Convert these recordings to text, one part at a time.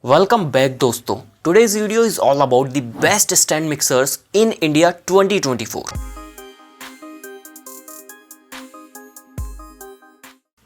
Welcome back दोस्तों. Today's video is all about the best stand mixers in India 2024.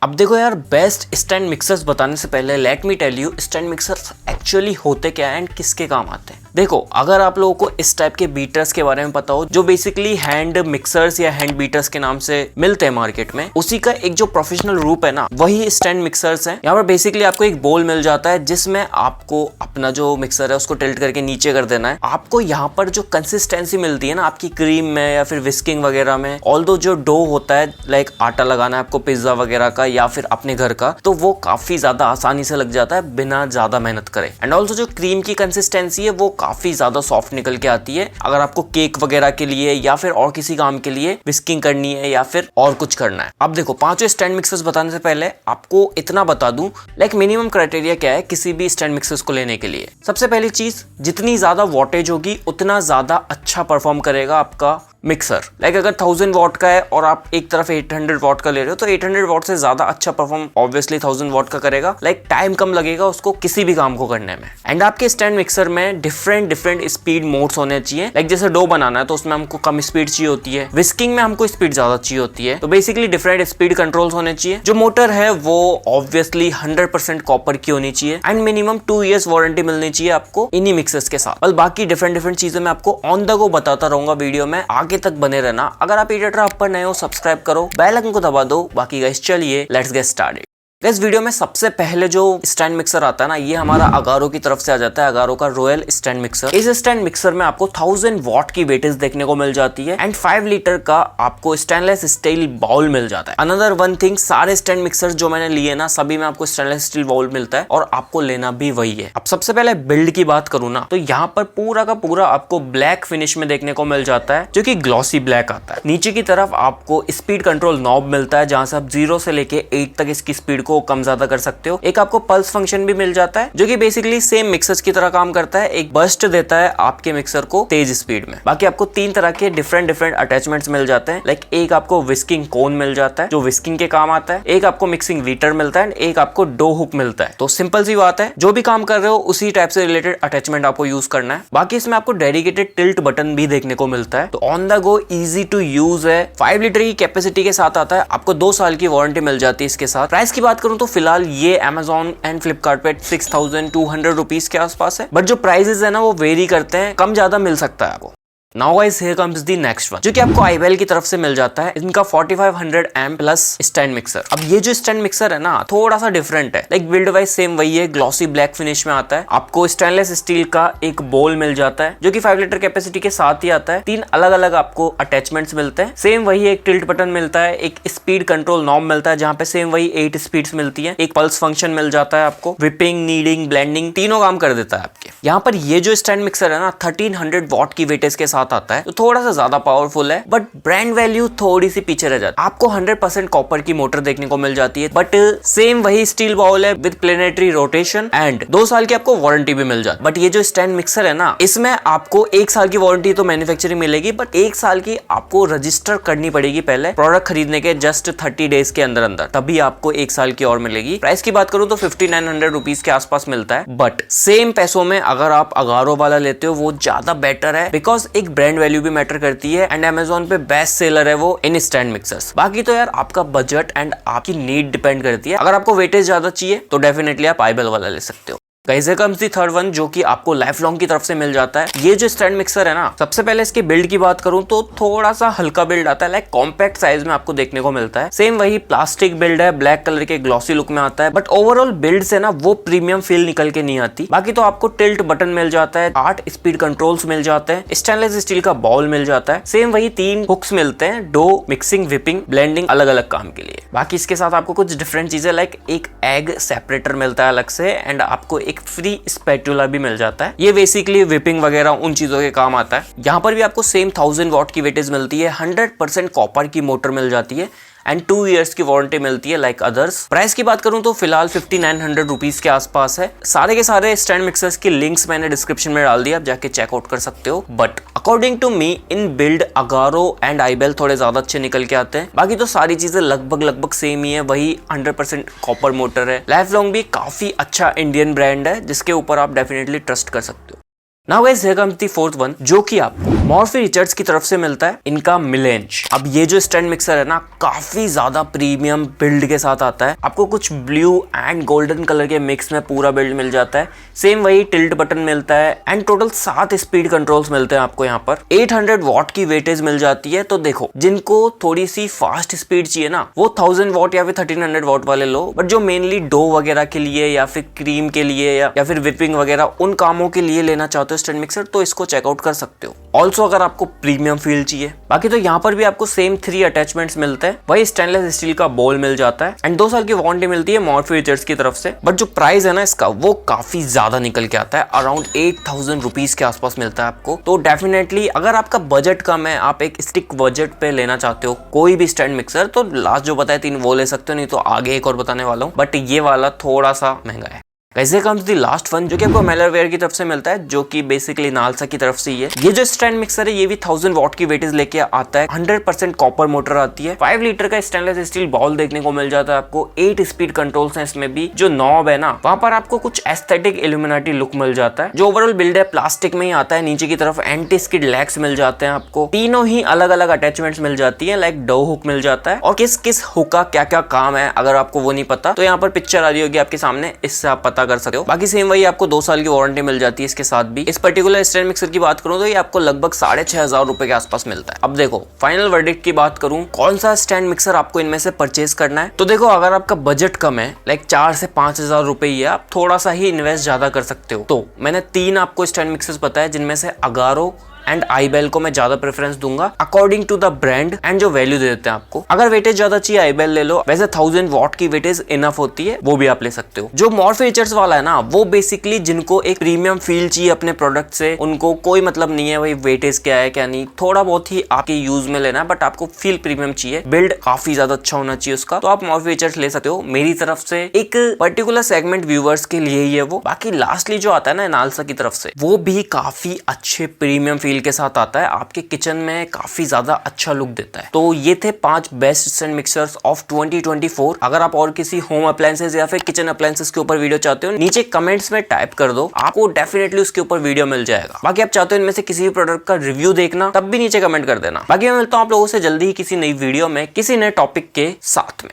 अब देखो यार, best stand mixers बताने से पहले let me tell you stand mixers actually होते क्या है एंड किसके काम आते हैं. देखो, अगर आप लोगों को इस टाइप के बीटर्स के बारे में पता हो जो बेसिकली हैंड मिक्सर्स या हैंड बीटर्स के नाम से मिलते हैं मार्केट में, उसी का एक जो प्रोफेशनल रूप है ना, वही स्टैंड मिक्सर्स हैं. यहाँ पर बेसिकली आपको एक बोल मिल जाता है जिसमें आपको अपना जो मिक्सर है उसको टिल्ट करके नीचे कर देना है. आपको यहाँ पर जो कंसिस्टेंसी मिलती है ना आपकी क्रीम में या फिर विस्किंग वगैरह में, ऑल्दो जो डो होता है लाइक आटा लगाना है आपको पिज्जा वगैरह का या फिर अपने घर का, तो वो काफी ज्यादा आसानी से लग जाता है बिना ज्यादा मेहनत करे. एंड ऑल्सो जो क्रीम की कंसिस्टेंसी है वो काफी ज्यादा सॉफ्ट निकल के आती है अगर आपको केक वगैरह के लिए या फिर और किसी काम के लिए विस्किंग करनी है या फिर और कुछ करना है. अब देखो, पांचों स्टैंड मिक्सर्स बताने से पहले आपको इतना बता दूं, लाइक मिनिमम क्राइटेरिया क्या है किसी भी स्टैंड मिक्सर्स को लेने के लिए. सबसे पहली चीज, जितनी ज्यादा वॉटेज होगी उतना ज्यादा अच्छा परफॉर्म करेगा आपका मिक्सर. लाइक अगर 1000 वॉट का है और आप एक तरफ 800 वॉट का ले रहे हो तो 800 वॉट से ज्यादा अच्छा परफॉर्म ऑब्वियसली 1000 वॉट का करेगा. लाइक टाइम कम लगेगा उसको किसी भी काम को करने में. एंड आपके स्टैंड मिक्सर में डिफरेंट स्पीड मोड्स होने चाहिए. लाइक जैसे डो बनाना है तो उसमें हमको कम स्पीड चाहिए होती है, विस्किंग में हमको स्पीड ज्यादा चाहिए होती है. तो बेसिकली डिफरेंट स्पीड कंट्रोल्स होने चाहिए. जो मोटर है वो ऑब्वियसली 100% कॉपर की होनी चाहिए एंड मिनिमम 2 years वारंटी मिलनी चाहिए आपको इन्हीं मिक्सर्स के साथ. और बाकी डिफरेंट चीजें मैं आपको ऑन द गो बताता रहूंगा वीडियो में, आगे तक बने रहना. अगर आप एडिटर ऐप पर नए हो सब्सक्राइब करो, बेल आइकन को दबा दो. बाकी गाइस चलिए लेट्स गेट स्टार्टेड. इस वीडियो में सबसे पहले जो स्टैंड मिक्सर आता है ना, ये हमारा अगारो की तरफ से आ जाता है. अगारो का रॉयल स्टैंड मिक्सर. इस स्टैंड मिक्सर में आपको 1000 वॉट की वेटेज देखने को मिल जाती है एंड 5 लीटर का आपको स्टेनलेस स्टील बाउल मिल जाता है. अनदर वन थिंग, सारे स्टैंड मिक्सर जो मैंने लिए ना, सभी में आपको स्टेनलेस स्टील बाउल मिलता है और आपको लेना भी वही है. अब सबसे पहले बिल्ड की बात करूँ ना, तो यहाँ पर पूरा का पूरा आपको ब्लैक फिनिश में देखने को मिल जाता है, जो कि ग्लॉसी ब्लैक आता है. नीचे की तरफ आपको स्पीड कंट्रोल नॉब मिलता है जहां से आप 0 से लेके 8 तक इसकी स्पीड को कम ज्यादा कर सकते हो. एक आपको पल्स फंक्शन भी मिल जाता है जो कि बेसिकली सेम मिक्सर्स की तरह काम करता है. एक बर्स्ट देता है आपके मिक्सर को तेज स्पीड में. बाकी आपको 3 तरह के डिफरेंट अटैचमेंट्स मिल जाते हैं. लाइक एक आपको विस्किंग कोन मिल जाता है जो विस्किंग के काम आता है, एक आपको मिक्सिंग वीटर मिलता है, एक आपको डो हुक मिलता है. तो सिंपल सी बात है, जो भी काम कर रहे हो उसी टाइप से रिलेटेड अटैचमेंट आपको यूज करना है. बाकी इसमें आपको डेडिकेटेड टिल्ट बटन भी देखने को मिलता है. तो on the go easy to use है. 5 लीटर की कैपेसिटी के साथ आता है. आपको 2 साल की वारंटी मिल जाती है इसके साथ. प्राइस की बात करूं तो फिलहाल ये Amazon एंड फ्लिपकार्ट पे 6200 रुपीज के आसपास है. बट जो प्राइसेस है ना वो वेरी करते हैं, कम ज्यादा मिल सकता है आपको. Now guys, here comes the next one, जो कि आपको आईवेल की तरफ से मिल जाता है. इनका 4500 एम्प प्लस स्टैंड मिक्सर. अब ये जो स्टैंड मिक्सर है ना, थोड़ा सा डिफरेंट है. लाइक बिल्ड वाइज सेम वही है, ग्लॉसी ब्लैक फिनिश में आता है. आपको स्टेनलेस स्टील का एक बोल मिल जाता है जो कि 5 लीटर कैपेसिटी के साथ ही आता है. 3 अलग आपको अटैचमेंट्स मिलते हैं. सेम वही एक टिल्ट बटन मिलता है, एक स्पीड कंट्रोल नॉब मिलता है जहाँ पे सेम वही 8 स्पीड्स मिलती है. एक पल्स फंक्शन मिल जाता है आपको. विपिंग, नीडिंग, ब्लेंडिंग तीनों काम कर देता है आपके. यहाँ पर ये जो स्टैंड मिक्सर है ना 1300 वॉट की वेटेज के साथ आता है, तो थोड़ा सा ज्यादा पावरफुल है. बट ब्रांड वैल्यू थोड़ी सी पीछे रह जाती है. आपको 100% कॉपर की मोटर देखने को मिल जाती है. बट सेम वही स्टील बाउल है विद प्लेनेटरी रोटेशन एंड 2 साल की आपको वारंटी भी मिल जाती है. बट ये जो स्टैंड मिक्सर है ना, इसमें आपको 1 साल की वारंटी तो मैन्युफैक्चरिंग मिलेगी, बट 1 साल की आपको रजिस्टर करनी पड़ेगी पहले प्रोडक्ट खरीदने के जस्ट 30 डेज के अंदर तभी आपको 1 साल की और मिलेगी. प्राइस की बात करूं तो 5900 रुपीज के आसपास मिलता है. बट सेम पैसों में अगर आप अगारो वाला लेते हो वो ज्यादा बेटर है, बिकॉज एक ब्रांड वैल्यू भी मैटर करती है एंड Amazon पे बेस्ट सेलर है वो इन स्टैंड मिक्सर्स. बाकी तो यार आपका बजट एंड आपकी नीड डिपेंड करती है. अगर आपको वेटेज ज्यादा चाहिए तो डेफिनेटली आप आईवेल वाला ले सकते हो. Guys, here comes the third one, जो कि आपको लाइफ लॉन्ग की तरफ से मिल जाता है. ये जो स्टैंड मिक्सर है ना, सबसे पहले इसके बिल्ड की बात करूं तो थोड़ा सा हल्का बिल्ड आता है. लाइक कॉम्पैक्ट साइज में आपको देखने को मिलता है. सेम वही प्लास्टिक बिल्ड है, ब्लैक कलर के ग्लॉसी लुक में आता है. बट ओवरऑल बिल्ड से ना वो प्रीमियम फील निकल के नहीं आती. बाकी तो आपको टिल्ट बटन मिल जाता है, 8 स्पीड कंट्रोल्स मिल जाते हैं, स्टेनलेस स्टील का बाउल मिल जाता है. सेम वही 3 हुक्स मिलते हैं, डो, मिक्सिंग, विपिंग, ब्लेंडिंग अलग काम के लिए. बाकी इसके साथ आपको कुछ डिफरेंट चीजें लाइक एक एग सेपरेटर मिलता है अलग से एंड आपको एक फ्री स्पैटुला भी मिल जाता है. ये बेसिकली विपिंग वगैरह उन चीजों के काम आता है. यहाँ पर भी आपको सेम 1000 वॉट की वेटेज मिलती है, 100% कॉपर की मोटर मिल जाती है एंड 2 इयर्स की वारंटी मिलती है लाइक अदर्स। प्राइस की बात करूं तो फिलहाल 5900 रुपीज के आसपास है। सारे के सारे स्टैंड मिक्सर्स की लिंक्स मैंने डिस्क्रिप्शन में डाल दिया, आप जाके चेकआउट कर सकते हो। But according to me in build Agaro and iBell थोड़े ज्यादा अच्छे निकल के आते हैं। बाकी तो सारी चीजें लगभग सेम ही है, वही 100% कॉपर मोटर है। लाइफ लॉन्ग भी काफी अच्छा इंडियन ब्रांड है जिसके ऊपर आप डेफिनेटली ट्रस्ट कर सकते हो। Now guys here comes the fourth one, जो कि आपको मॉर्फी रिचर्ड्स की तरफ से मिलता है, इनका मिलेंज। अब ये जो स्टैंड मिक्सर है ना, काफी ज्यादा प्रीमियम बिल्ड के साथ आता है। आपको कुछ ब्लू एंड गोल्डन कलर के मिक्स में पूरा बिल्ड मिल जाता है। सेम वही टिल्ट बटन मिलता है एंड टोटल 7 स्पीड कंट्रोल्स मिलते हैं आपको यहाँ पर। 800 वॉट की वेटेज मिल जाती है। तो देखो, जिनको थोड़ी सी फास्ट स्पीड चाहिए ना, वो 1000 वॉट या फिर 1300 वॉट वाले लो। बट जो मेनली डो वगैरह के लिए या फिर क्रीम के लिए या फिर विपिंग वगैरह उन कामों के लिए लेना चाहते हो स्टैंड मिक्सर, तो इसको चेकआउट कर सकते हो। ऑल्सो अगर आपको प्रीमियम फील चाहिए, बाकी तो यहाँ पर भी आपको सेम 3 अटैचमेंट्स मिलते हैं। वही स्टेनलेस स्टील का बोल मिल जाता है एंड 2 साल की वारंटी मिलती है मॉर्फी रिचर्ड्स की तरफ से। बट जो प्राइस है ना इसका, वो काफी ज्यादा निकल के आता है। अराउंड 8000 रुपीज के आसपास मिलता है आपको। तो डेफिनेटली अगर आपका बजट कम है, आप एक स्टिक बजट पे लेना चाहते हो कोई भी स्टैंड मिक्सर, तो लास्ट जो बताया 3 वो ले सकते हो, नहीं तो आगे एक और बताने वाला हूँ। बट ये वाला थोड़ा सा महंगा है। वैसे कम्स द लास्ट वन, जो कि आपको मेलरवेयर की तरफ से मिलता है, जो कि बेसिकली नालसा की तरफ से ही है। ये जो स्टैंड मिक्सर है, ये भी 1000 वॉट की वेटेज लेके आता है। 100% कॉपर मोटर आती है। 5 लीटर का स्टेनलेस स्टील बाउल देखने को मिल जाता है आपको। 8 स्पीड कंट्रोल्स हैं इसमें भी। जो नॉब है ना, वहां पर आपको कुछ एस्थेटिक इल्यूमिनाटी लुक मिल जाता है। जो ओवरऑल बिल्ड है प्लास्टिक में ही आता है। नीचे की तरफ एंटी स्किड लैग्स मिल जाते हैं आपको। तीनों ही अलग अलग अटैचमेंट्स मिल जाती है, लाइक डो हुक मिल जाता है। और किस किस हुक का क्या क्या काम है, अगर आपको वो नहीं पता तो यहाँ पर पिक्चर आ रही होगी आपके सामने, इससे आप पता कर सकते हो। बाकी सेम वही आपको 2 साल की वारंटी मिल जाती है इसके साथ भी। इस पर्टिकुलर स्टैंड मिक्सर की बात करूं तो ये आपको लगभग 6500 रुपए के आसपास मिलता है। अब देखो, फाइनल वर्डिक्ट की बात करूं, कौन सा स्टैंड मिक्सर आपको इनमें से परचेज करना है। तो देखो, अगर आपका बजट कम है, लाइक 4 से 5000 रुपए ही है, आप थोड़ा सा ही इन्वेस्ट ज्यादा कर सकते हो। तो मैंने 3 आपको स्टैंड मिक्सर्स बताए, जिनमें से अगारो एंड आईबेल को मैं ज्यादा प्रेफरेंस दूंगा according to the brand and जो वैल्यू दे देते हैं आपको। अगर वेटेज ज्यादा चाहिए आईबेल ले लो, वैसे 1000 वॉट की वेटेज इनफ होती है, वो भी आप ले सकते हो। जो मॉर्फी रिचर्ड्स वाला है ना, वो बेसिकली जिनको एक प्रीमियम फील चाहिए अपने प्रोडक्ट से, उनको कोई मतलब नहीं है भाई वेटेज क्या है क्या नहीं, थोड़ा बहुत ही आपके यूज में लेना है, बट आपको फील प्रीमियम चाहिए, बिल्ड काफी ज्यादा अच्छा होना चाहिए उसका, तो आप मॉर्फी रिचर्ड्स ले सकते हो। मेरी तरफ से एक पर्टिकुलर सेगमेंट व्यूअर्स के लिए ही है वो। बाकी लास्टली जो आता है ना नालसा की तरफ से, वो भी काफी अच्छे प्रीमियम फील के साथ आता है, आपके किचन में काफी ज्यादा अच्छा लुक देता है। तो ये थे 5 बेस्ट स्टैंड मिक्सर्स ऑफ 2024। अगर आप और किसी होम अप्लायंसेस या फिर किचन अप्लायंसेस के ऊपर वीडियो चाहते हो, नीचे कमेंट्स में टाइप कर दो, आपको डेफिनेटली उसके ऊपर वीडियो मिल जाएगा। बाकी आप चाहते हो इनमें से किसी भी प्रोडक्ट का रिव्यू देखना, तब भी नीचे कमेंट कर देना। बाकी मैं मिलता हूं आप लोगों से जल्दी ही किसी नई वीडियो में किसी नए टॉपिक के साथ में।